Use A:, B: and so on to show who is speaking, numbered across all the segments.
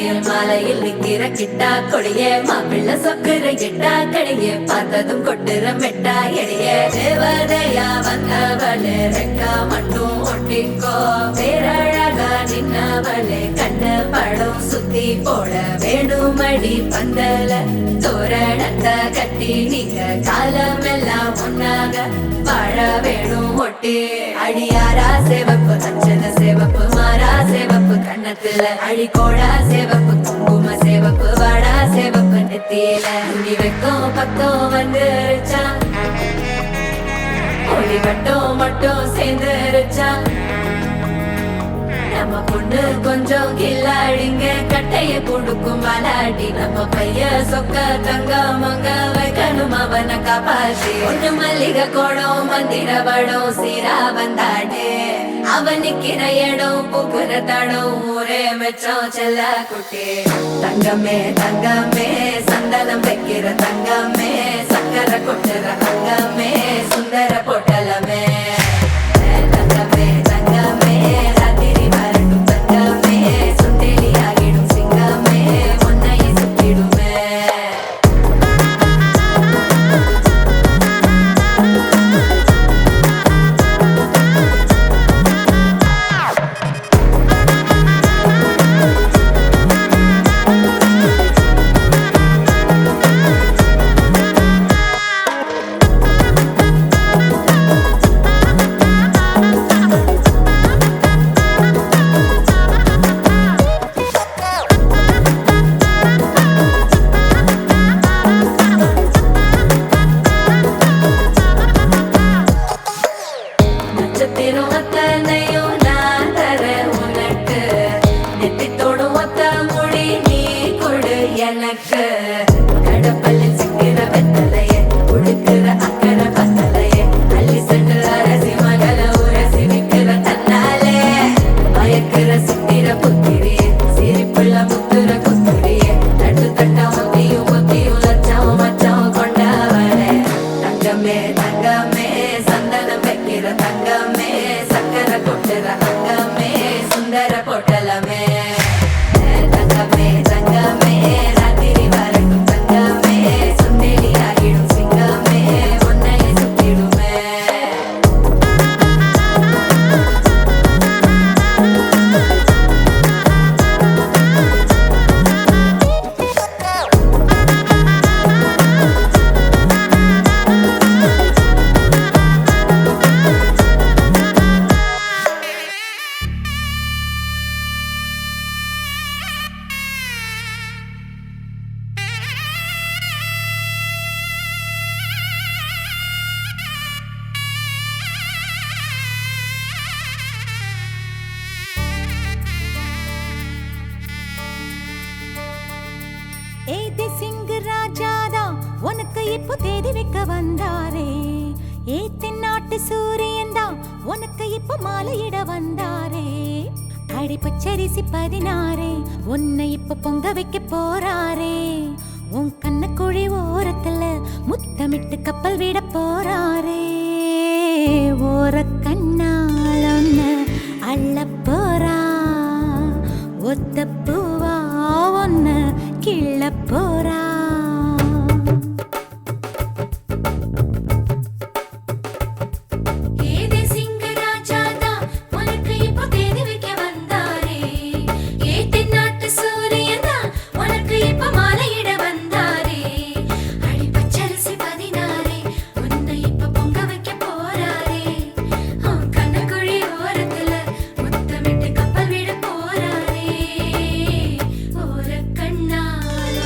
A: மடியில் மாலையில் நிக்கிற கிட்டா கொடியே மாப்பிள்ள சொக்குற கிட்டா கடியே பார்த்ததும் கொட்டுற மெட்டா எடியே தேவதையா வந்தவளே ரெக்கா மட்டும் ஒட்டிக்கோ பேரழகா நின்னவளே கண்ண படம் சுத்தி போட வேணுமடி பந்தல தோரணத்தை கட்டி நீங்க காலமெல்லாம் ஒன்னாக வாழ வேணும் ஒட்டி அடியாரா சேவப்பு அச்சன சேவப்பு மாறா சேவப்பு கண்ணத்துல அடிக்கோடா சேவப்பு குங்கும சேவப்பு வாடா சேவப்பு நெத்தியில துணி வைக்கும் பக்கம் வந்துருச்சா ஒளி மட்டும் சேர்ந்துருச்சா நம்ம பொண்ணு கொஞ்சம் கில்லாடிங்க கட்டைய கொடுக்கும் வாலாடி நம்ம பைய சொக்க தங்க மங்க வைக்கணும் அவனை காப்பாத்தி ஒண்ணு மல்லிகை கோடம் மந்திர வடம் சீரா வந்தாடே அவன் நிக்கிற இடம் பூக்குற தடம் ஊரே மெச்சம் செல்ல குட்டி தங்கமே தங்கமே சந்தனம் வைக்கிற தங்கமே சக்கரை கொட்டுற தங்கமே சுந்தர பொட்டலமே தங்கமே தங்கமே ராத்திரி வரட்டும் தங்கமே சுண்டெலி ஆகிடும் சிங்கமே ஒன்னையை சுத்திடுமே நட்சத்திரம் அத்தனையும் நான் தர உனக்கு நெத்தித்தோடும் ஒத்த முடி நீ கொடு எனக்கு கடப்பல்லில் சிக்கிற வெத்தலையே உடுக்கிற அக்கறை பத்தலையே அள்ளி சென்று அரசி மகள உரசி விக்கிற தன்னாலே மயக்கிற சித்திர புத்திரியே சிரிப்புள்ள முத்துற குத்துரியே தட்டு தட்ட ஒத்தியும் லட்சம் மச்சம் கொண்டவளே தங்கமே தங்கமே சந்தனம் வைக்கிற தங்கமே சக்கரை கொட்டுற தங்கமே சுந்தர பொட்டலமே தங்கமே தங்கமே ராத்திரி வரட்டும் தங்கமே சுண்டெலி ஆகிடும் சிங்கமே ஒன்னையை சுத்திடுமே
B: ஏதி சிங் ராஜாதா உனக்கு இப்போ தேதி வைக்க வந்தாரே ஏ தென்னாட்டு சூரியன் தான் உனக்கு இப்போ மாலையிட வந்தாரே அடி பச்சரிசி 16 உன்னை இப்போ பொங்க வைக்க போறாரே உன் கண்ண குழி ஓரத்துல முத்தமிட்டு கப்பல் விட போறாரே ஓர கண்ணால் ஒன்னு அள்ள போறா ஒத்த பூவா ஒன்னு கிள்ள போறா ஏதே சிங்க ராஜாதா உனக்கு இப்போ தேதி வைக்க வந்தாரே ஏ தென்னாட்டு சூரியனா உனக்கு இப்போ மாலையிட வந்தாரே அடி பச்சரிசி 16 உன்னை இப்போ பொங்க வைக்க போறாரே உன் கண்ணக்குழி ஓரத்துல முத்தமிட்டு கப்பல் விட போறாரே ஓர கண்ணால்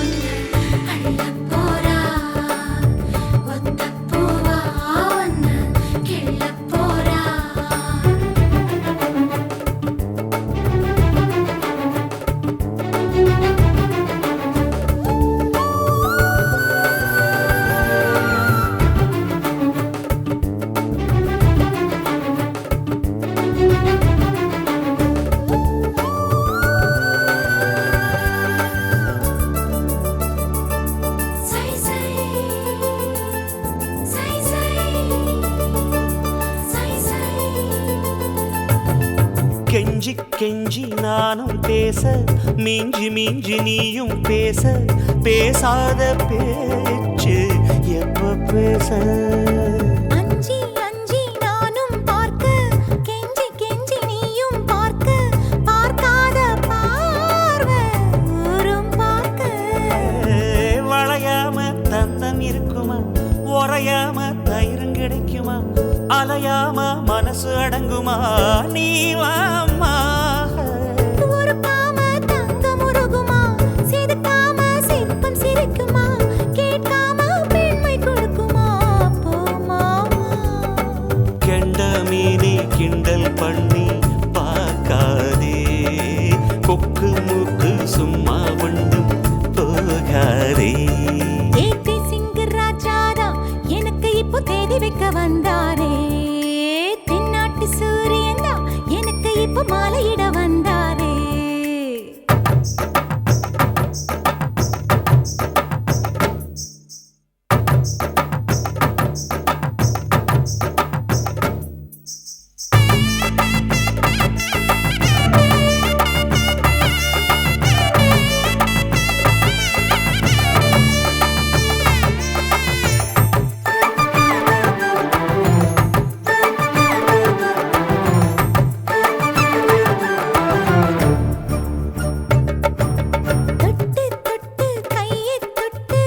C: கெஞ்சி கெஞ்சி நானும் பேச மிஞ்சி மிஞ்சி நீயும் பேச பேசாத பேச்சு எப்ப பேச
B: அஞ்சி அஞ்சி நானும் பார்க்க கெஞ்சி கெஞ்சி நீயும் பார்க்க பார்க்காத பார்வை ஊரும் பார்க்க
C: வளையாம தந்தம் இருக்குமா உறையாம தயிரும் கிடைக்குமா அலையாம மனசு அடங்குமா நீ வாம்மா
B: ஒரு பாம தங்கம் உருகுமா சிரிக்காம சிற்பம் சிரிக்குமா கேட்காம பெண்மை கொடுக்குமா போமா
C: கெண்ட மீனி கிண்டல் பண்ணி பார்க்காதே கொக்கு மூக்கு சும்மா ஒன்றும் போகாதே
B: ஏத்தி சிங்கு ராஜாதா எனக்கு இப்போ தேதி வைக்க வந்தாரே தென்னாட்டு சூரியன் தான் எனக்கு இப்போ மாலையிட வந்தாரே தொட்டு தொட்டு கையை தொட்டு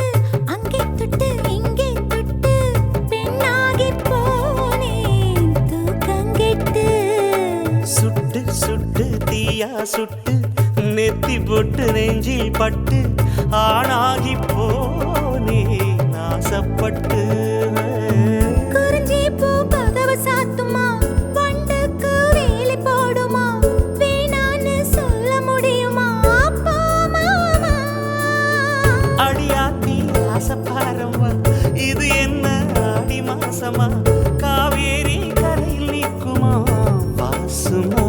B: அங்கே தொட்டு இங்கே தொட்டு பெண்ணாகி போனேன் தூக்கங்கெட்டு
C: சுட்டு சுட்டு தீயா சுட்டு நெத்தி போட்டு நெஞ்சில் பட்டு ஆணாகி போனே நாசப்பட்டு
B: குறிஞ்சி பூ கதவு சாத்துமா வண்டுக்கு வேலி போடுமா வேணான்னு சொல்ல முடியுமா அப்பா மாமா
C: அடியாத்தி ஆசப்பாரம்மா இது என்ன ஆடி மாசமா காவேரி கரையில் நிற்குமா வாசுமா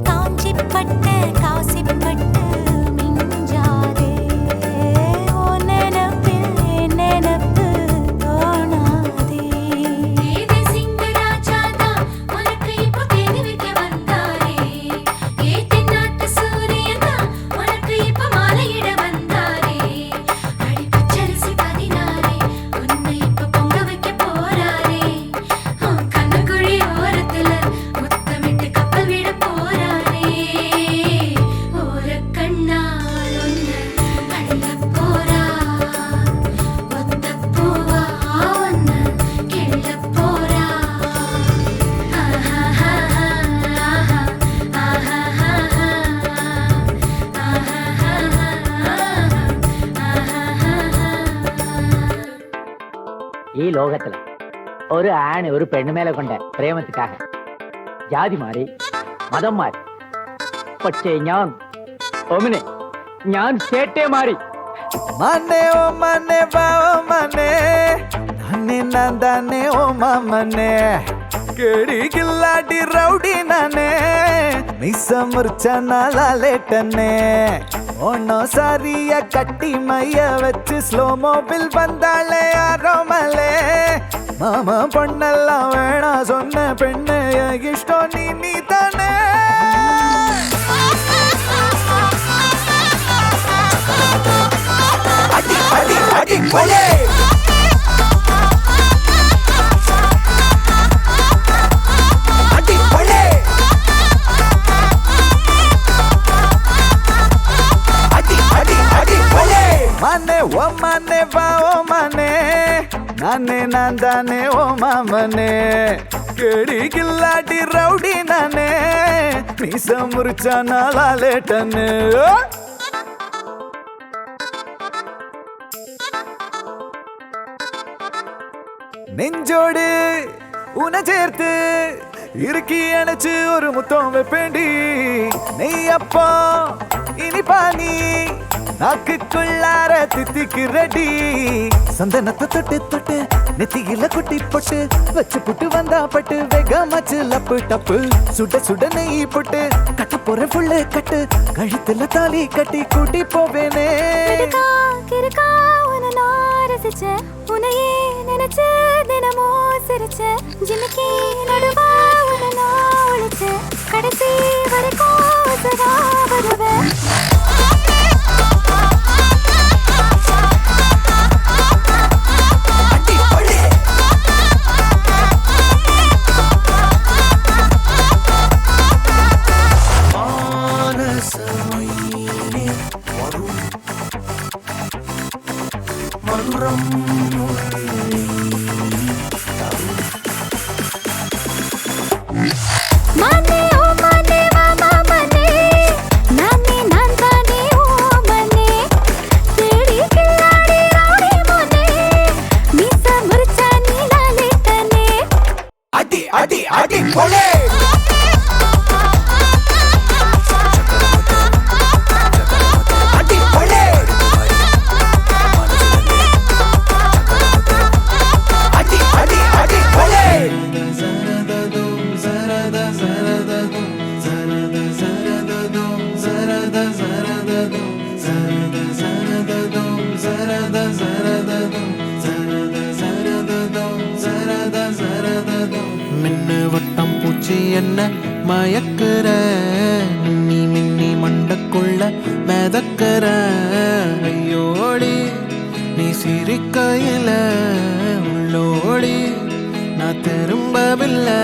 B: காஞ்சிப்பட்டு காசிப்பட்டு மிஞ்சாதே ஓ நினப்பில் நினப்பு தோணாதே ஏதி சிங்கராஜாதா உனக்கு இப்போ தேதி வைக்க வந்தாரே ஏத்தி நாட்டு சூரியனா உனக்கு இப்போ மாலையிட வந்தாரே அடி பச்சரிசி 16 உன்னை இப்போ பொங்க வைக்க போறாரே கண்ணுக்குழி ஓரத்துல முத்தமிட்டு கப்பல் விட போறாரே ஓர கண்ணால் ஒன்னு அள்ள போறா ஒத்த பூவா ஒன்னு கிள்ள போறா
D: ഈ ലോകത്തില് ഒരു ആണ് ഒരു പെണ്ണുമേലെ കൊണ്ട് പ്രേമത്തിക്കാക ജാതി മാറി മതം മാറി പക്ഷേ ഞാൻ ചേട്ടേ മാറി
E: ಮನೆ ಓ ಮನೆ ಬಾ ಓ ಮನೆ ನಾನೇ ನಂದಾನೆ ಓ ಮಾಮನೆ ಕೇಳಿ ಗಿಲ್ಲಾಡಿ ರೌಡಿ ನಾನೇ ಮಿಸ ಮುರ್ಚನ ಲಾಲೇಟನೆ ஒன்னோ சாரிய கட்டி மைய வச்சு ஸ்லோ மோபில் வந்தாளே ஆரோமலே மாமா பொண்ணெல்லாம் வேணா சொன்ன பெண்ணு இஷ்டம் நீ தானே அடி அடி அடி கொலே அடி கொலே அடி அடி அடி கொலே மனே ஓ மனே வா ஓ மனே நானே நான்தானே ஓ மாமனே கேடி கில்லாடி ரவுடி நானே மீச முறிச்சா நாளாலேட்டன்னு நெஞ்சோடு உன சேர்த்து இறுக்கி அணைச்சு ஒரு முத்தம் வைப்பேண்டி நெய் அப்பா இனிப்பா நீ நாக்குக்குள்ளார தித்திக்கு ரெடி சந்தனத்தை தொட்டு தொட்டு நெத்தியில குட்டி போட்டு வச்சு புட்டு வந்தா பட்டு வேகமாச்சு லப்பு டப்பு சுட சுட நெய் போட்டு கட்ட போற புள்ளு கட்டு கழுத்துல தாலி கட்டி கூட்டி போவேனே
B: கிறுக்கா உன்னை நான் ரசிச்சேன் உன்னையே நினைச்சு தினமும் சிரிச்சேன் ஜிமிக்கி நடுவா உன்னை நான் ஒழிச்சேன் கடைசி
E: அடி அடி போலே அடி போலே அடி அடி அடி போலே
F: மின்னு வட்டம் பூச்சி என்ன மயக்குற மின்னி மின்னி மண்டக்குள்ள மிதக்குற ஐயோடி நீ சிரிக்கையில உள்ளோடி நான் திரும்பவில்லை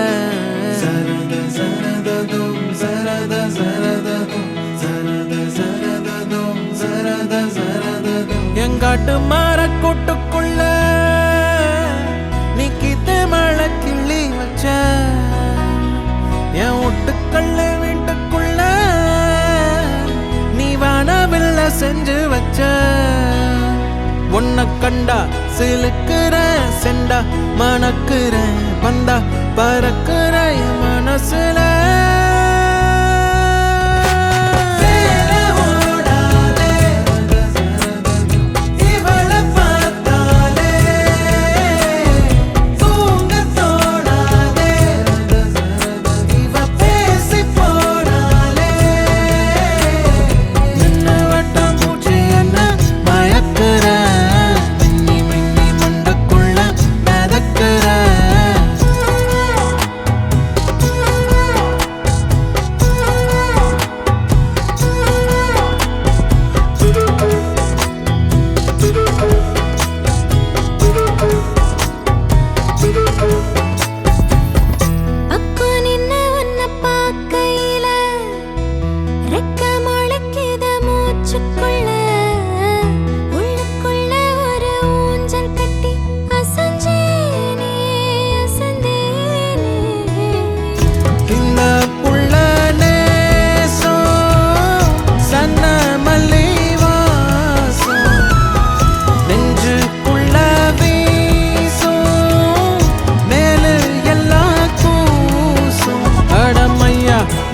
F: சரத சரததும் சரத சரததும் சரத சரததும் சரத சரததும் எங்காட்டு மரக்கூட்டுக்குள்ள நீ கித்து மழை கிள்ளி வச்ச என் ஒட்டுக்கல்ல வீட்டுக்குள்ள நீ வானவில்ல செஞ்சு வச்ச உன்னை கண்டா சிலுக்குற செண்டா மணக்குற வந்தா பறக்குற என் மனசுல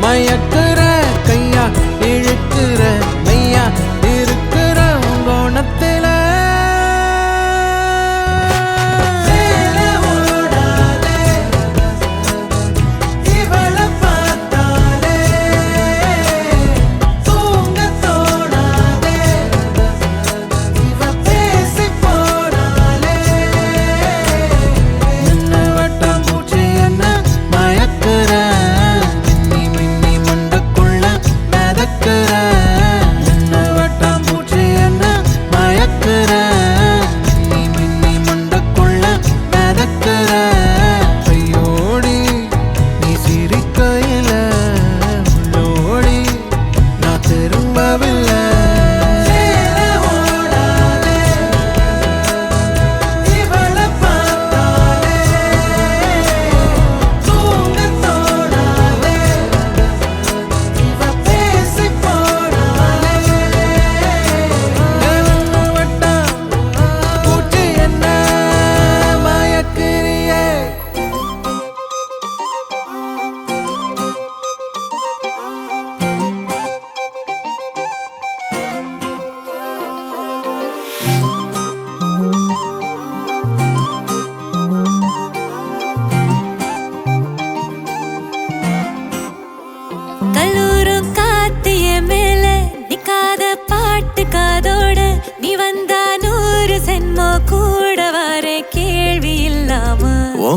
F: மயக்குற கையா இழுக்குற மையா இருக்கிற உங்கோணத்துல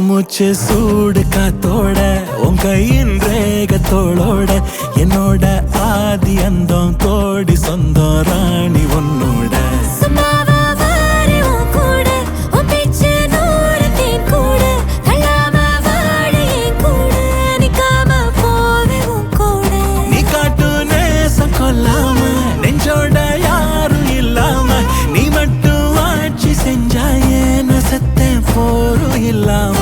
F: மூச்சு சூடு காத்தோட உன் கையின் ரேகத்தோளோட என்னோட ஆதி அந்தம் தோடி சொந்தம் ராணி உன்னோட நீ காட்டு நேசம் கொல்லாம நெஞ்சோட யாரும் இல்லாம நீ மட்டும் ஆட்சி செஞ்சாயே நசத்தே போரும் இல்லாம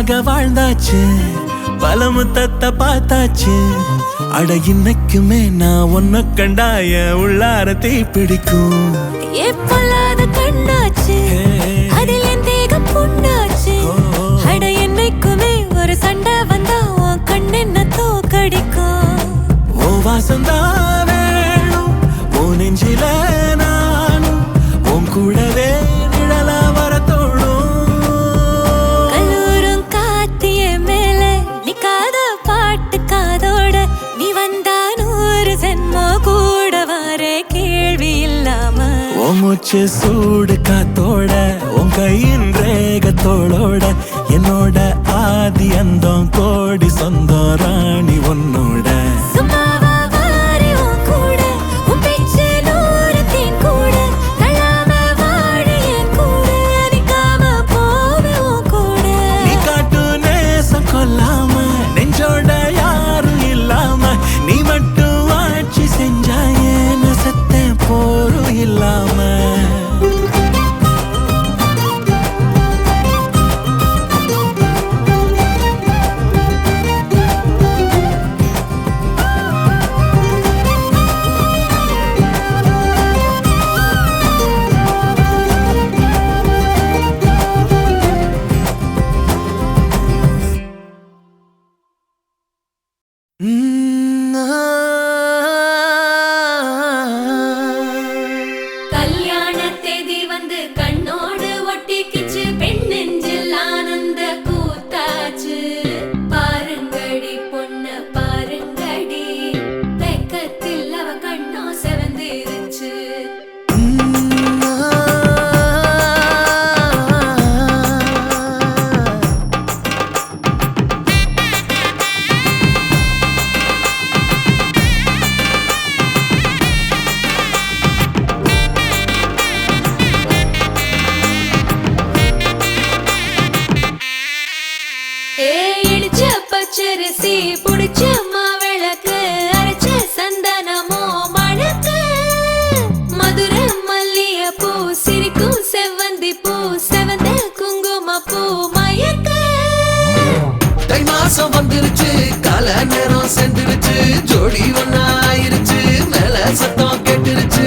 F: உனக்காக வாழ்ந்தாச்சு பல முத்தத்தை பார்த்தாச்சு அட இன்னைக்குமே நான் உன்னை கண்டாய உள்ளார தீ பிடிக்கும்
B: எப்பொல்லாத கண்ணாச்சு அதில் என் தேகம் புண்ணாச்சு அட என்னைக்குமே ஒரு சண்டை வந்தா உன் கண்ணென்ன தோக்கடிக்கும்
F: ஓ வாசந்தான் வேணும் ஓ நெஞ்சில நானும் உன் கூடவே நிழலா வர தோணும்
B: கல்லூரும் காத்திய மேல நிக்காத பாட்டு காதோட நீ வந்தா 100 ஜென்மோ கூட வர கேள்வி இல்லாம
F: உன் மூச்சு சூடு காத்தோட உன் கையின் ரேகத்தோளோட என்னோட ஆதி அந்தம் கோடி சொந்தம் ராணி உன்னோட
B: சும்மாவா வாரி உன் கூட உன் பேச்சு 100 தேன் கூட தள்ளாம வாழ என் கூட நிக்காம போவே உன் கூட
F: நீ காட்டு நேசம் கொல்லாம நெஞ்சோட யாரும் இல்லாம நீ மட்டும் ஆட்சி செஞ்சாயே நசத்தேன் போரும் இல்லாம
B: கல்யாண தேதி வந்து கண்ணோடு ஒட்டிக்கிச்சு பெண் நெஞ்சில் ஆனந்த கூத்தாச்சு பாருங்கடி பொண்ணு பாருங்கடி வெக்கத்தில் அவ கண்ணோ செவந்திருச்சு இடிச்ச பச்சரிசி புடிச்ச மாவிளக்கு அரைச்ச சந்தனமோ மணக்கு மதுரை மல்லிய பூ சிரிக்கும் செவ்வந்தி பூ செவந்த குங்கும பூ மயக்க
G: தை மாசம் வந்துருச்சு கால நேரம் சென்றுருச்சு ஜோடி ஒன்னாயிருச்சு மேல சத்தம் கேட்டுருச்சு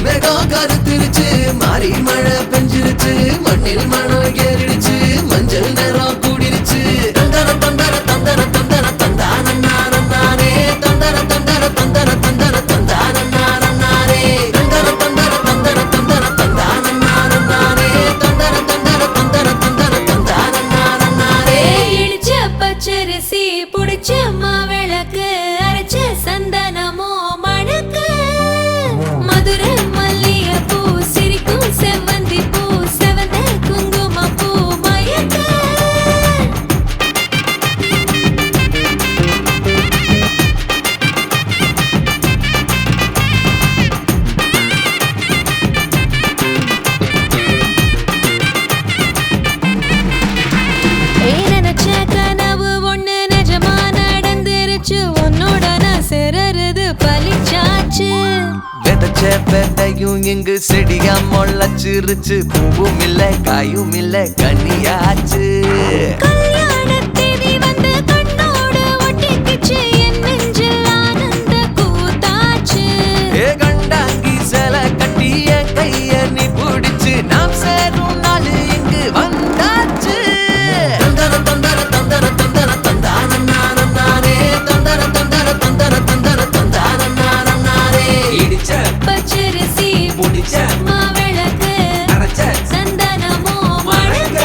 G: மேகம் கருத்துருச்சு மாறி மழை பெஞ்சிருச்சு மண்ணில் மனம் ஏறிடுச்சு மஞ்சள் நேரம் கூடிருச்சு தந்தர தந்தர தந்தர தந்தர தந்தானே தந்தர தந்தர தந்தர தந்தர தந்தானே தந்தர தந்தர தந்தர தந்தர தந்தானே தந்தர தந்தர தந்தர தந்தர தந்தானே
B: இடிச்ச பச்சரிசி புடிச்ச மாவிளக்கு அரைச்ச சந்தனமோ மணக்கு மதுரை மல்லிய பூ சிரிக்கும் செவ்வந்தி பூ செவந்த குங்கும பூ மயக்க நினைச்ச கனவு ஒண்ணு நிஜமா நடந்துருச்சு உன்னோட நான் சிறருது பலிச்சாச்சு
G: விதைச்ச விதையும் இங்கு செடியா முளைச்சிருச்சு பூவும் இல்ல காயும் இல்ல கனியாச்சு
B: கல்யாண தேதி வந்து கண்ணோடு ஒட்டிக்கிச்சு என் நெஞ்சில் ஆனந்த கூத்தாச்சு
G: ஏ கண்டாங்கி சில கட்டி என் கைய நீ பிடிச்சு நாம் சேரும் நாள் இங்கு வந்தாச்சு தந்தர தந்தர தந்தர தந்தர தந்தானே தந்தர தந்தர தந்தர தந்தர தந்தானே இடிச்ச
B: பச்சரிசி
G: முடிச்ச
B: மாவிளக்கு
G: அரைச்ச
B: சந்தனமோ
G: மணக்க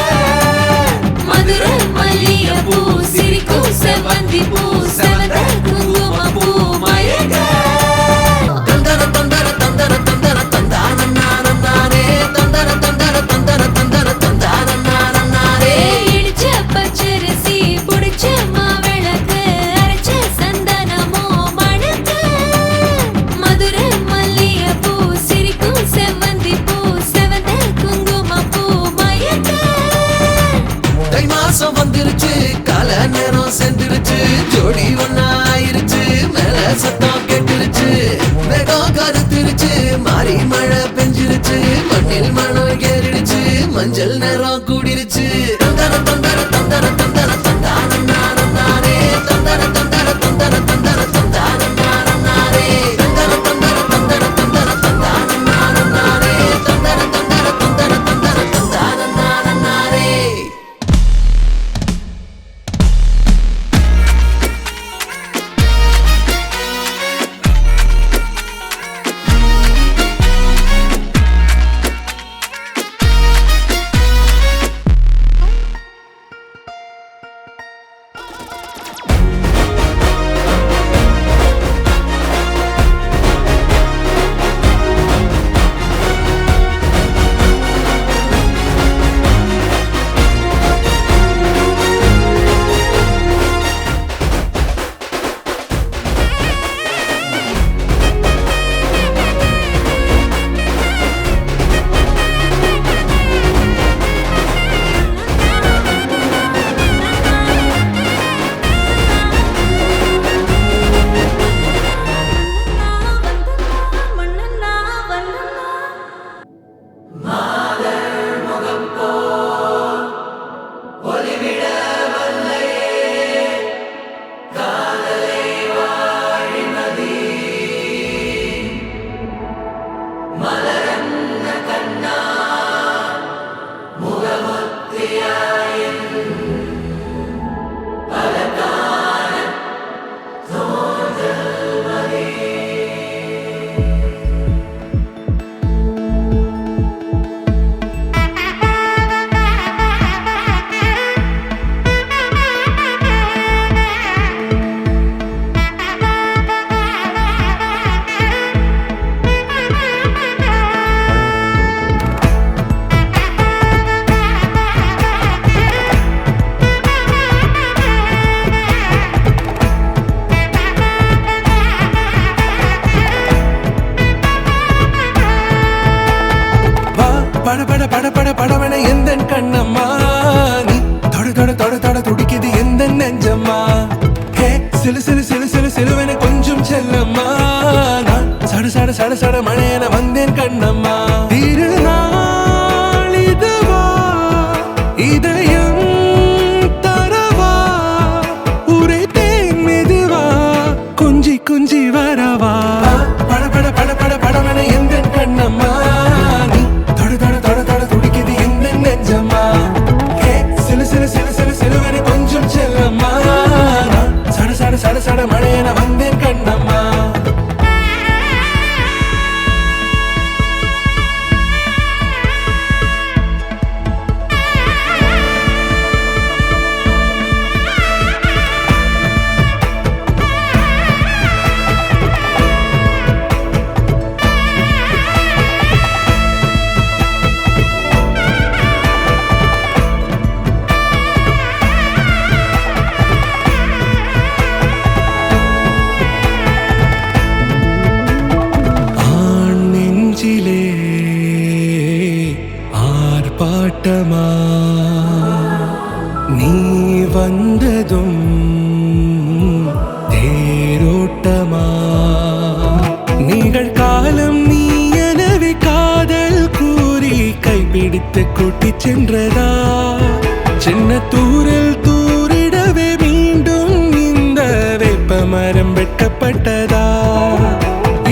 B: மதுரை மல்லிய பூ சிரிக்கும் செவ்வந்தி பூ செவந்த குங்கும பூ மயக்க
G: தந்தர தந்தர தந்தர தந்தர தந்தானே தந்தர தந்தர தந்தர தந்தர தந்தானே
B: இடிச்ச பச்சரிசி புடிச்ச மாவிளக்கு அரைச்ச சந்தனமோ மணக்கு மதுரை மல்லிய பூ சிரிக்கும் செவ்வந்தி பூ செவந்த குங்கும பூ மயக்க
G: தை மாசம் வந்துருச்சு கால நேரம் சென்றுருச்சு ஜோடி ஒன்னாயிருச்சு மேல சத்தம் கேட்டுருச்சு மேகம் கருத்துருச்சு மாறி மழை பெஞ்சிருச்சு மண்ணில் மனம் ஏறிடுச்சு மஞ்சள் நேரம் கூடிருச்சு தந்தர தந்தர தந்தர தந்தர
F: பட பட பட பட படவன எந்த கண்ணம்மா நீ தொட தொட தொட தொட துடிக்குது எந்த நெஞ்சம்மா ஹே சிலு சிலு சிலு சிலு சிலுவன கொஞ்சம் செல்லம்மா நான் சட சட சட சட மழையன வந்தேன் கண்ணம்மா திருநாள் இதுவா இதயம் தரவா உரைத்தேன் மெதுவா கொஞ்சி கொஞ்சி வரவா பட பட பட பட படவன எந்த கண்ணம்மா நீ தொட தொட தொட தொட துடிக்குது எந்த நெஞ்சம்மா ஹே சிலு சிலு சிலு சிலு சிலுவன கொஞ்சம் செல்லம்மா நான் சட சட சட சட மழையன வந்தேன் கண்ணம்மா ஆர்ப்பாட்டமா நீ வந்ததும் தேரோட்டமா நிகழ்காலம் நீ எனவே காதல் கூறி கைப்பிடித்து கூட்டிச் சென்றதா சின்ன தூரல் தூரிடவே மீண்டும் இந்த வேப்ப மரம் வெட்டப்பட்டதா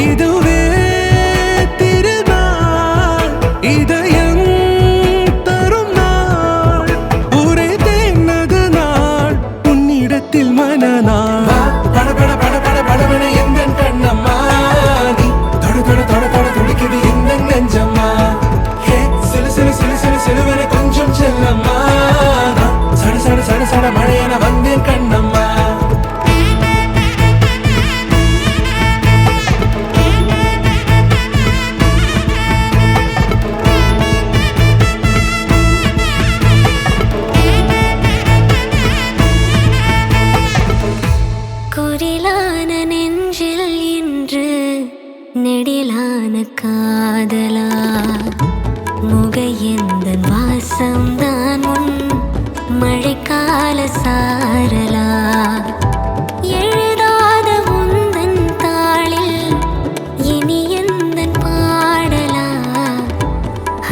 F: இதுவே திருநாள் இதயம் தரும் நாள் ஒரே தேனது நாள் உன்னிடத்தில் மனநாள் பட பட பட பட படவன எந்த கண்ணம்மா நீ தொட தொட தொட தொட துடிக்குது எந்த நெஞ்சம்மா ஹே சிலு சிலு சிலு சிலு சிலுவன கொஞ்சம் செல்லம்மா நான் சட சட சட சட மழையன வந்தேன் கண்ணம்மா
B: குரிலான நெஞ்சில் இன்று நெடிலான காதலா முகையெந்தன் வாசம்தான் உன் மழைக்கால சாரலா எழுதாத உந்தன் தாளில் இனி எந்தன் பாடலா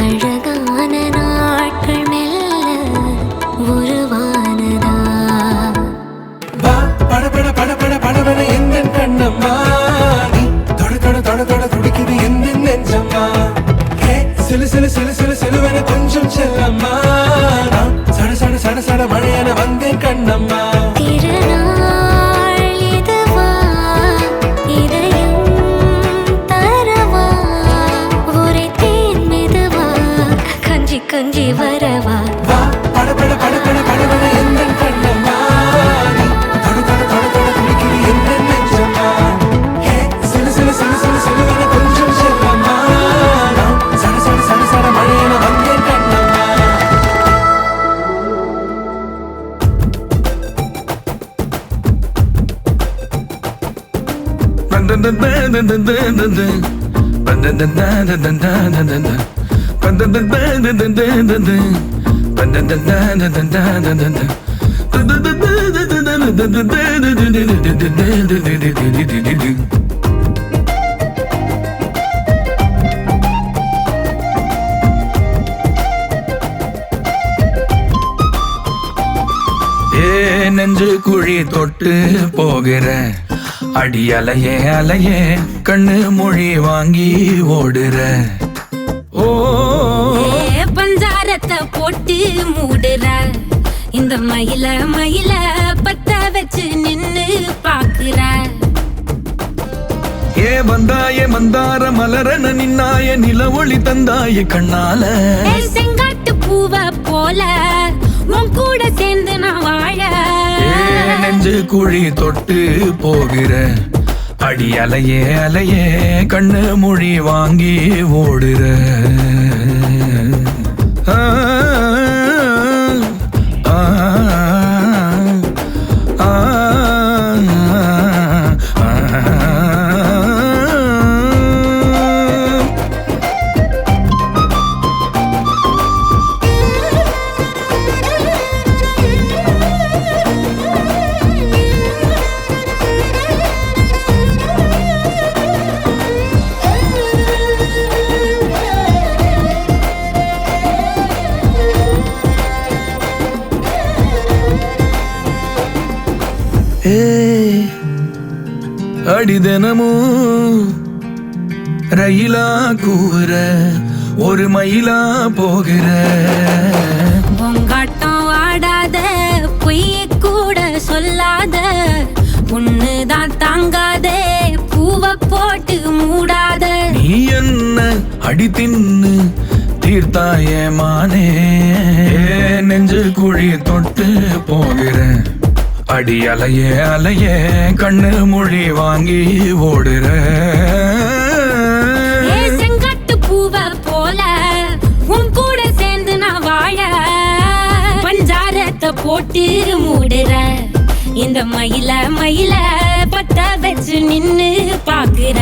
B: அழகான நாட்கள் மெல்ல உருவானதா
F: பட பட பட பட படவன எந்த கண்ணம்மா நீ தொட தொட தொட தொட துடிக்குது எந்த நெஞ்சம்மா ஹே சிலு சிலு சிலு சிலு சிலுவன கொஞ்சம் செல்லம்மா நான் சட சட சட சட மழையன வந்தேன் கண்ணம்மா
B: திருநாள் இதுவா இதயம் தரவா உரைத்தேன் மெதுவா கஞ்சி கஞ்சி வரவா
F: பட பட பட பட படவன எந்த கண்ணம்மா நீ தொட தொட தொட தொட துடிக்குது எந்த நெஞ்சம்மா ஹே சிலு சிலு சிலு சிலு சிலுவன கொஞ்சம் செல்லம்மா நான் சட சட சட சட மழையன வந்தேன் கண்ணம்மா
H: நெஞ்சு குழி தொட்டு போகிற அடி அலையே அலையே கண்ணு மொழி வாங்கி ஓடுற ஓ
B: பஞ்சாரத்தை போட்டு மூடுற இந்த மயில மயில பத்த வச்சு நின்னு பாக்குற
H: ஏ வந்தாயே மந்தார மலரன நின்னாய நில ஒளி தந்தாய கண்ணால
B: செங்காட்டு பூவ போல உன் கூட சேர்ந்து நான் வாழ
H: நெஞ்சு குழி தொட்டு போகிற அடி அலையே அலையே கண்ணு மொழி வாங்கி ஓடுற ஆ, ஆ, ஆ, ஆ. அடி தினமும் ரயிலா கூற ஒரு மயிலா போகிற
B: பொங்காட்டம் ஆடாத பொய்ய கூட சொல்லாத பொண்ணுதான் தாங்காதே பூவை போட்டு மூடாத
H: நீ என்ன அடி தின்னு தீர்த்தாயே மானே நெஞ்சு குழி தொட்டு போகிறேன் அடி அலையே அலையே கண்ணு மொழி வாங்கி ஓடுற
B: செங்கட்டு பூவை போல உன் கூட சேர்ந்து நான் வாழ பஞ்சாரத்தை போட்டு மூடுற இந்த மயில மயில பத்த வச்சு நின்னு பாக்குற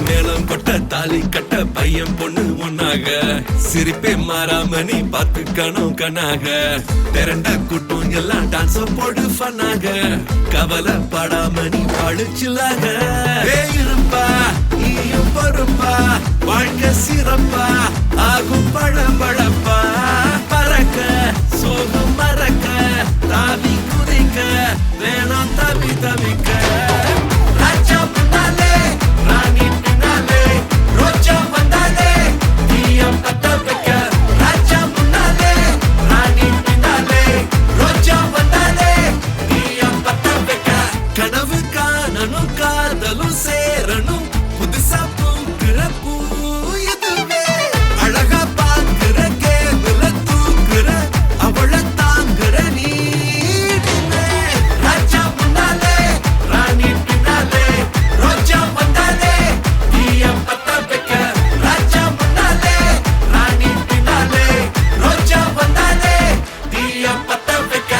I: மேளம் கொட்ட தாலி கட்ட பையன் பொண்ணு ஒன்னாக சிரிப்பே மாறாம நீ பாத்துக்கணும் கண்ணாக திரண்ட கூட்டம் எல்லாம் டான்ஸ் போடு ஃபன்னாக கவலைப்படாம நீ பழிச்சில்லாக இருப்பா நீயும் பொறுப்பா வாழ்க்கை சிறப்பா ஆகும் பழப்பழப்பா பறக்க சோகம் மறக்க தாவி குதிக்க வேணாம் தவி தவிக்க கனவு காணனும் காதலும் சேரணும் புதுசா பூக்குற பூ இதுவே அழகா பாக்குற கேவல தூக்குற அவள தாங்குற நீடுமே ராஜா முன்னாலே ராணி பின்னாலே ரோஜா வந்தாலே தீய பத்த வைக்க ராஜா முன்னாலே ராணி பின்னாலே ரோஜா வந்தாலே தீய பத்த வைக்க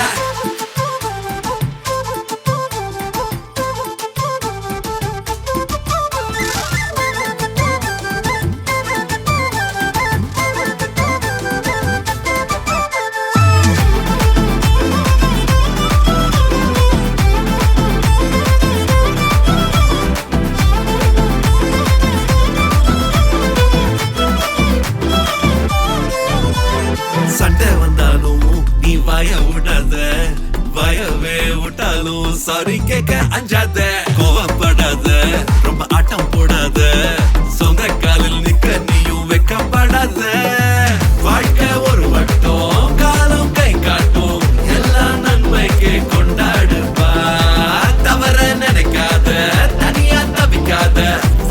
I: சண்டை வந்தாலும் நீ வாய விடாத வயவே விட்டாலும் சாரி கேட்க அஞ்சாத கோவப்படாத ரொம்ப ஆட்டம் போடாத சொந்த காலில் நிக்க நீயும் வெக்கப்படாத வாழ்க்கை ஒரு வட்டம் காலம் கை காட்டும் எல்லாம் நன்மைக்கு கொண்டாடுப்பா தவற நினைக்காத தனியா தவிக்காத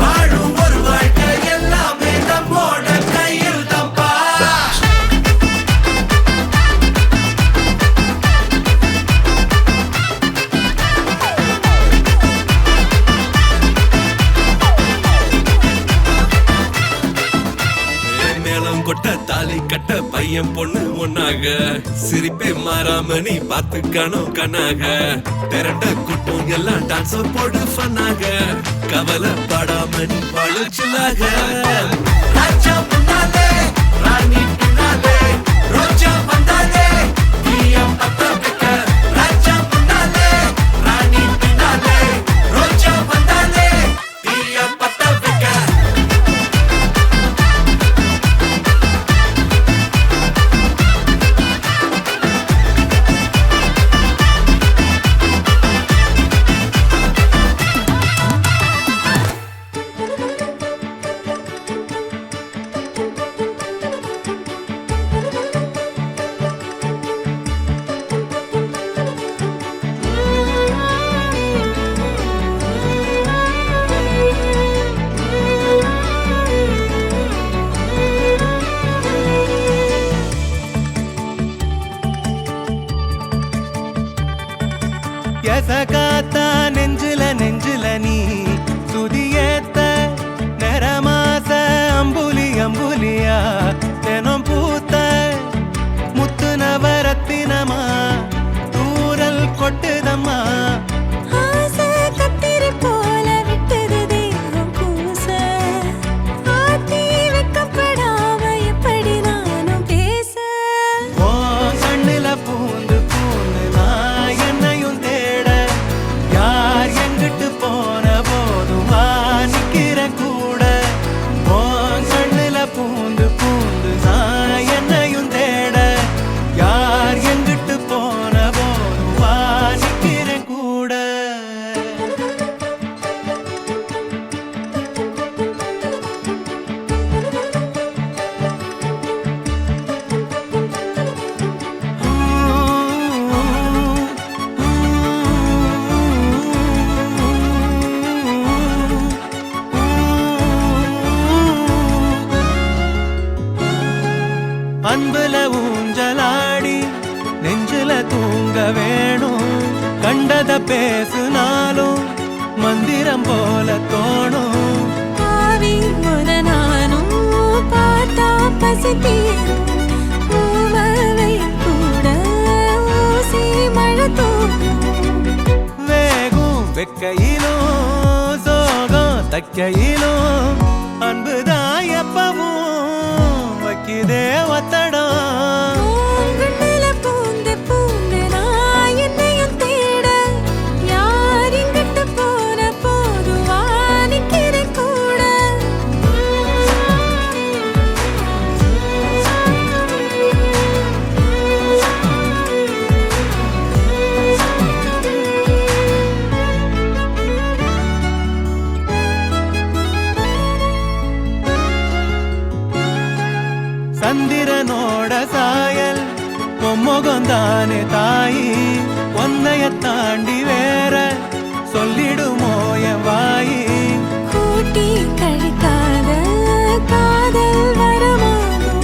I: வாழும் ஒரு வாழ்க்கை எல்லாமே நம்மோட கையில் தம்பா மேளம் கொட்ட தாலி கட்ட பையன் பொண்ணு ஒன்னாக சிரிப்பே மாறாம நீ பாத்துக்கணும் கண்ணாக திரண்ட கூட்டம் எல்லாம் டான்ஸ் போடு ஃபன்னாக கவலைப்படாம நீ பழிச்சில்லாக ராஜா முன்னாலே ராணி பின்னாலே ரோஜா வந்தாலே தீய பத்த வைக்க ராஜா முன்னாலே ராணி பின்னாலே ரோஜா வந்தாலே தீய பத்த வைக்க
F: எசகாத்தா நெஞ்சில நெஞ்சில நீ சுதியேத்த நிறமாச அம்புலி அம்புலியா தினம் பூத்த முத்து நவரத்தினமா தூரல் கொட்டுதம்மா
B: ஆசை கத்திரி போல விட்டது தேகம் கூச ஆத்தி வெக்கப்படாம எப்படி நானும் பேச
F: ஓ கண்ணுல பூந்து பூந்து நான் என்னையும் தேட யார் எங்கிட்டு போன போதும் நிக்கிற கூட ஓ கண்ணுல பூந்து பூந்து வேணும். கண்டத பேசுனாலும் மந்திரம் போல தோணும்.
B: ஆவி முறை நானும் பார்த்தா பசித்தீரும். பூவலையும் கூட ஊசி மழை தூக்கும்.
F: வேகும் வெக்கையிலும் சோகம் தக்கையிலும் அன்புதான் எப்பவும் வைக்குதே ஒத்தடம்.
B: கண்ணுல பூந்து பூந்து நான் என்னையும் தேட யார் இங்கிட்டு போன போதுவா நிக்கிறேன் கூட.
F: சந்திரனோட சாயல் பொம்முகந்தானே தாயி. ஒன்னைய தாண்டி வேற சொல்லிடுமோ என் வாயி.
B: கூட்டி கழிக்காத காதல் வரமானோ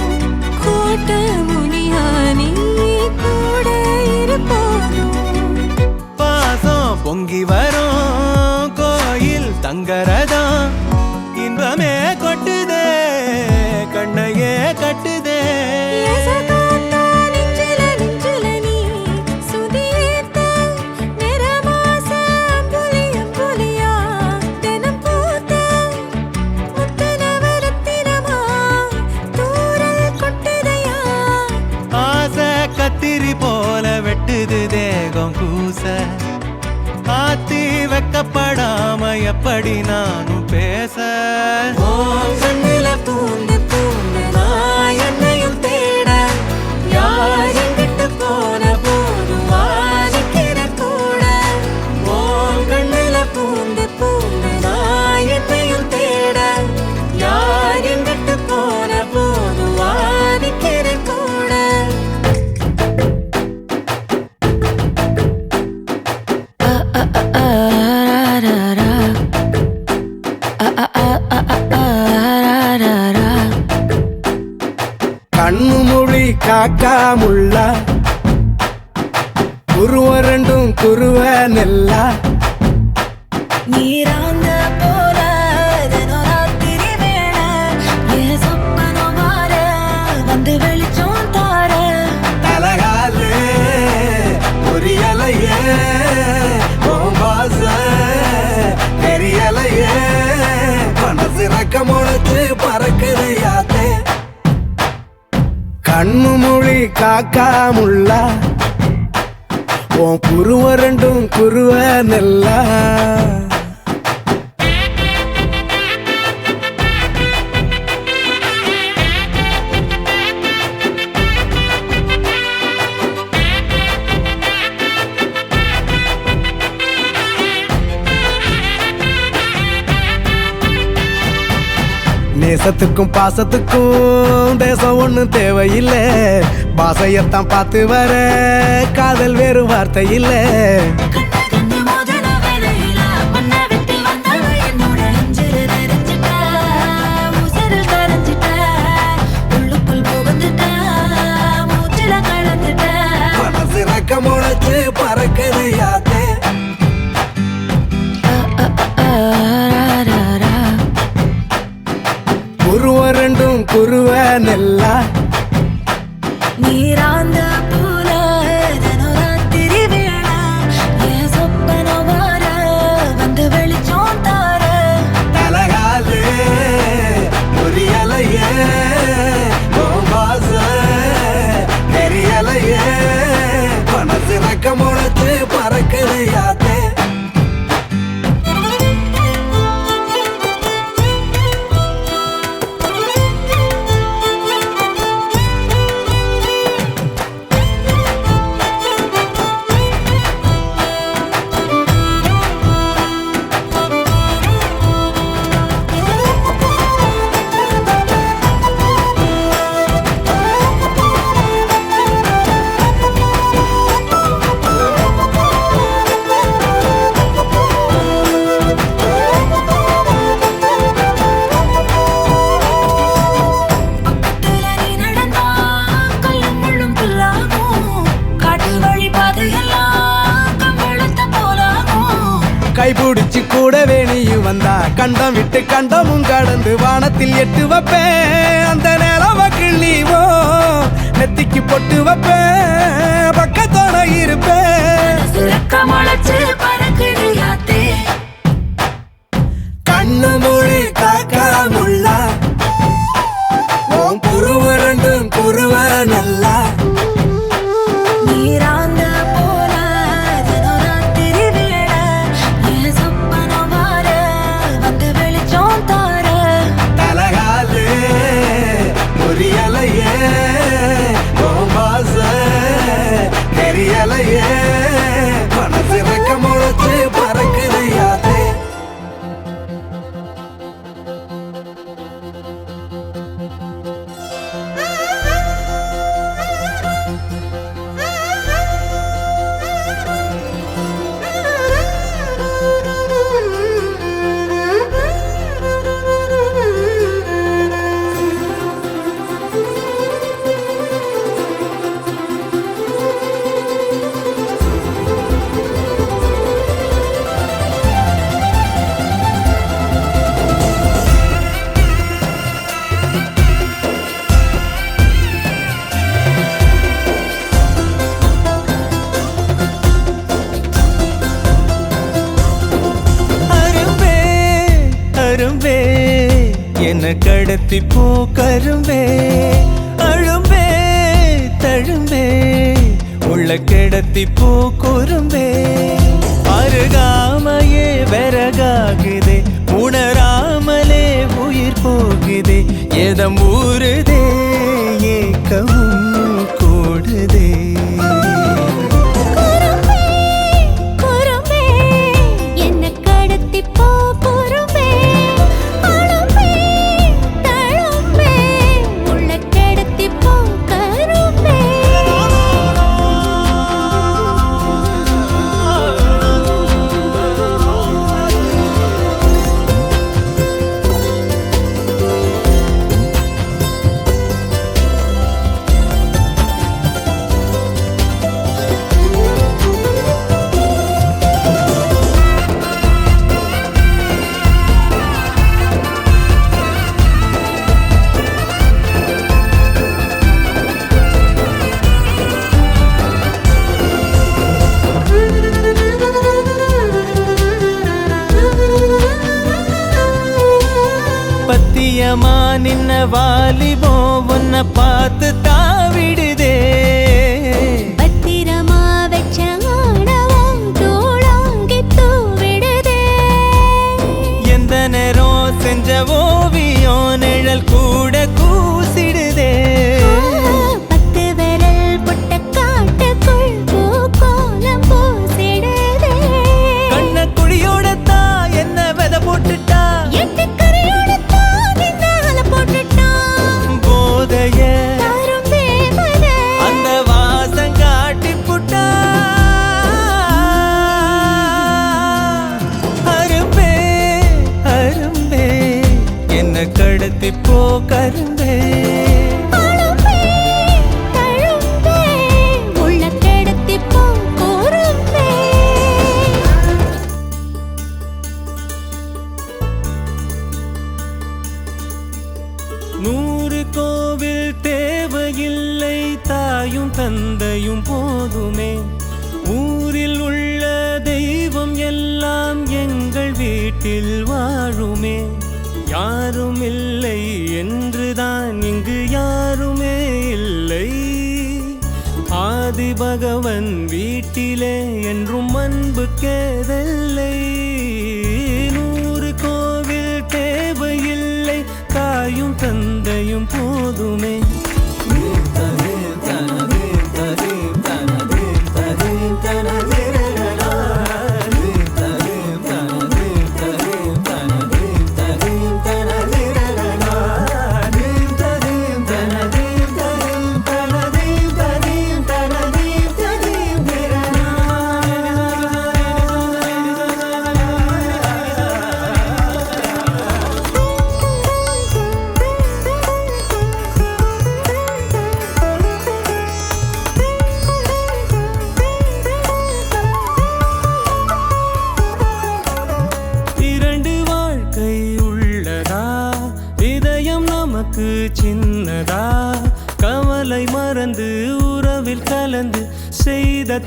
B: கோட்ட முனியானி கூட இருப்போனோ.
F: பாசம் பொங்கி வரும் கோயில் தங்கரதம். இன்பமே கொட்டுதே கண்ணையே கட்டுதே.
B: எசகாத்தா நெஞ்சில நெஞ்சில நீ சுதியேத்த நிறமாச அம்புலி அம்புலியா தினம் பூத்த முத்தனவரத்தினமா தூரல் கொட்டுதையா.
F: ஆசை கத்திரி போல வெட்டுது தேகம் கூச. ஆத்தி வெக்கப்படாம எப்படி நானும் பேச. ஓ கண்ணில பூந்து பூந்து நான் என்னையும் தேட யார் எங்கிட்டு போன போதும் வாதிக்கிற கூட. ஓ கண்ணில பூந்து பூந்து நான் என்னையும் தேட யார் எங்கிட்டு போன போதும் வாதிக்கிற கூட.
E: கண்ணு மொழி காக்காமுள்ள குருவ ரெண்டும் குருவ நெல்லா.
B: நீராந்த போல தினராத்திரி வேளை என் சொப்பனம் மாற வந்து வெளிச்சம் தார.
E: தலகாலே பொரியலையே பாச தெரியலையே மனசு ரக்க முளைச்சு பறக்குதையாத்தே. கண்ணு மொழி காக்காமுள்ள உன் குருவ ரெண்டும் குருவ நெல்லா. நேசத்துக்கும் பாசத்துக்கும் தேசம் ஒண்ணும் தேவையில்லை. பாசையத்தான் பார்த்து வர காதல் வேறு வார்த்தை இல்லை.
B: கண்ணு மோதின வேளையில மண்ணை வெட்டி வந்தா என்னோட நெஞ்சில் நிறைஞ்சிட்ட உசிரில் கரைஞ்சிட்ட உள்ளுக்குள் புகுந்துட்ட மூச்சில கலந்துட்ட.
E: மனசு ரக்க முளைச்சு பறக்குதையாத்தே. குருவ ரெண்டும் குருவ நெல்லா.
B: நீராந்த போல தினராத்திரி வேளை என் சொப்பனம் மாற வந்து வெளிச்சம் தார.
E: தலகாலே பொரியலையே பாச தெரியலையே மனசு ரக்க முளைச்சு பறக்குதையாத்தே.
F: கைபிடிச்சு கூடவே நீயும் வந்தா கண்டம் விட்டு கண்டமும் கடந்து வானத்தில் எட்டு வைப்பேன். அந்த நிலவ கிள்ளிவோ நெத்திக்கு பொட்டு வைப்பேன். பக்கத்தோட இருப்பேன். கண்ணு மொழி காக்காமுள்ள குருவ ரெண்டும் குருவ நல்லா
B: நீராந்த போல தினராத்திரி வேள என் சொப்பன வார வந்து வெளிச்சம் தார
F: தலகாலே முரியலையே கோபாச தெரியலையே மனசு ரெக்க முளைச்சு பறக்குது யாதே.
C: என்ன கடத்தி போ கரும்பே அழும்பே தழும்பே உள்ள கிடத்தி போ குறும்பே அருகாமையே விறகாகுதே உணராமலே உயிர் போகுதே எதம் ஊறுதே ஏக்கமும் கூடுதே. பத்தியமா நின்ன வாலிபோ உன்னை பார்த்து தாவிடுதே.
B: பத்திரமா வச்ச ஆணவம் தூளாங்கி தூவிடுதே.
C: எந்த நேரம் செஞ்ச ஓவியம் நிழல் கூட கூசிடுதே.
B: பத்து விரல் புட்ட காட்டுக்குள் பூக்கோலம் பூசிடுதே.
C: கண்ண குழியோட தான் என்ன விதை போட்டுட்டா அந்த வாசம் காட்டி புட்டா. அரும்பே அரும்பே என்ன கடத்தி போ கரும்பே
B: உள்ள கிடத்தி போ குறும்பே.
C: நூறு கோவில் தேவையில்லை தாயும் தந்தையும் போதுமே. ஊரில் உள்ள தெய்வம் எல்லாம் எங்கள் வீட்டில் வாழுமே. யாரும் இல்லை என்றுதான் இங்கு யாருமே இல்லை. ஆதி பகவன் வீட்டிலே என்றும் அன்பு கேதல்லை. நூறு கோவில் தேவையில்லை தாயும் தந்தையும் போதுமே.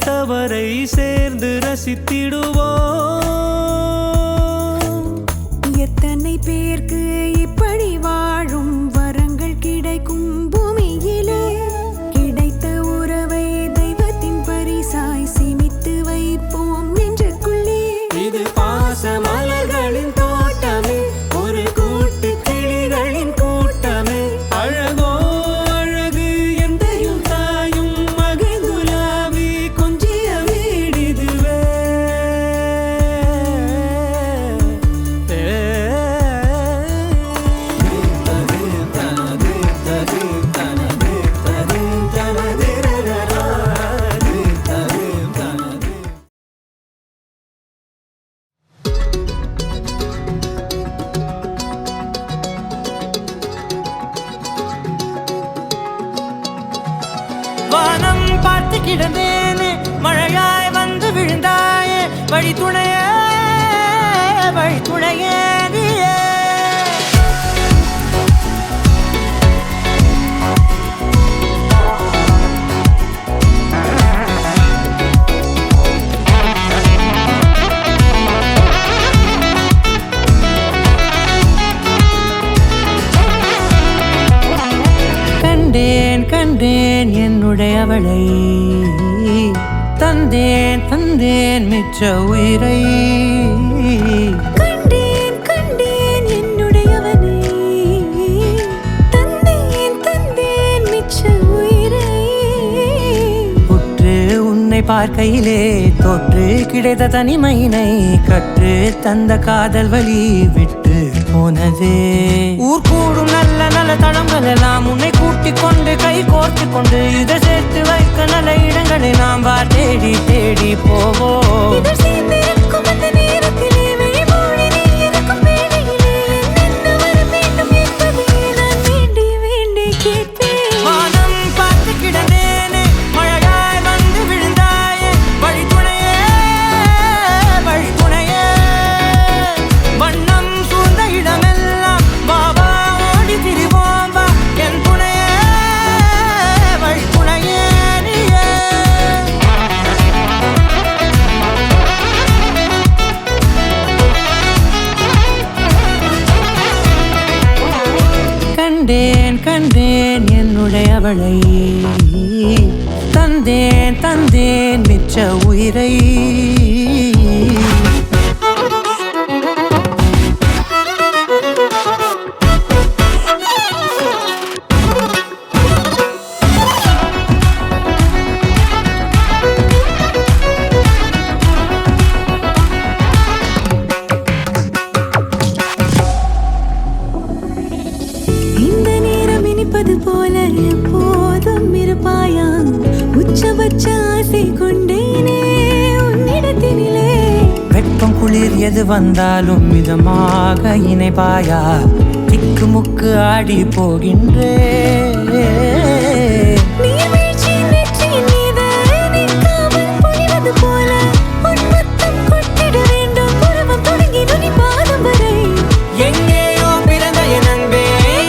C: தவறை சேர்ந்து ரசித்திடுவோம்.
B: எத்தனை பேருக்கு இப்படி வாழும் வரங்கள் கிடைக்கும் பூமியிலே கிடைத்த உறவை தெய்வத்தின் பரிசாய் சேமித்து வைப்போம் நெஞ்சுக்குள்ளே.
C: இது பாச மலர்களின் தோட்டமே, ஒரு கூட்டு கிளிகளின் கூட்டமே. அழகோ அழகு எந்தையும் தாயும் மகிழ்ந்துலாவி கொஞ்சிய வீடிதுவே. வானம் பார்த்து கிடந்தேனே, மழையாய் வந்து விழுந்தாயே, வழி துணையே நீயே. கண்டேன் கண்டேன் என்னுடையவளை, தந்தேன் தந்தேன் மிச்ச உயிரை.
B: கண்டேன் கண்டேன் என்னுடையவனை, தந்தேன் தந்தேன் மிச்ச உயிரை.
C: உற்று உன்னை பார்க்கையிலே தோற்று கிடைத்த தனிமையினை கற்று தந்த காதல் வழி விட்டு போனதே. ஊர் கூடும் நல்ல நல்ல தளங்கள் எல்லாம் உன்னை கூட்டிக் கொண்டு கை கோர்த்து கொண்டு இதை சேர்த்து வைக்க நல்ல இடங்களை நாம் தேடி தேடி போவோம்.
B: இதழ் சேர்ந்திருக்கும் அந்த நேரத்திலே விழிமூடி நீ இருக்கும் வேளையிலே என்னென்ன வர வேண்டும் என்பதை நான் வேண்டி வேண்டி கேட்பேன்.
C: வானம் பார்த்து கிடந்தேனே, மழையாய் வந்து விழுந்தாயே, வழி துணையே வண்ணம் சூழ்ந்த இடமெல்லாம் பாபா ஓடி திரிவோம் வா, என் துணையே வழி துணையே நீயே. கண்டேன் கண்டேன் என்னுடையவளை, தந்தேன் தந்தேன் மிச்ச உயிரை.
B: இந்த நேரம் இனிப்பது போல எப்போதும் இருப்பாயா, உச்சபட்ச ஆசை கொண்டேனே உன்னிடத்தினிலே.
C: வெப்பம் குளிர் எது வந்தாலும் மிதமாக இணைப்பாயா, திக்கு முக்கு ஆடி போகின்றே.
B: நீர்வீழ்ச்சி நெற்றியின் மீது நிற்காமல் பொழிவது போல உன் முத்தம் கொட்டிட வேண்டும், உருவம் தொடங்கி நுனி பாதம் வரை.
C: எங்கேயோ பிறந்த என் அன்பே,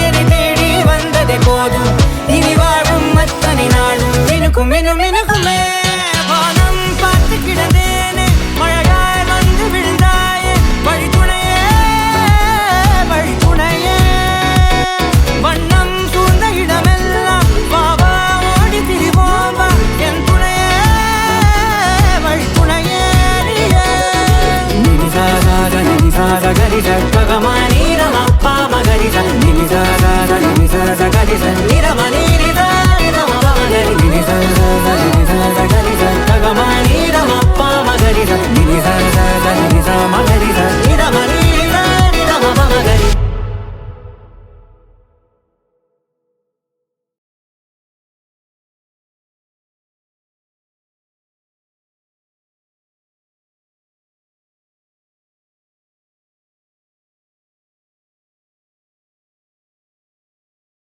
C: என்னை தேடி வந்ததே போதும், இனி வாழும் அத்தனை நாளும் மினுக்கும் மினும் மினுக்குமே. வானம் பார்த்து கிடந்தேனே, மழையாய் வந்து விழுந்தாயே, வழி துணையே வண்ணம் சூழ்ந்த இடமெல்லாம் பாபா ஓடி திரிவோம் வா, என் துணையே வழி துணையே நீயே. நினிசாத நினிசாத கரிச பகமானி ரமப்பா மகரிச நினிசாத நினிசாத கரிச நிரமணி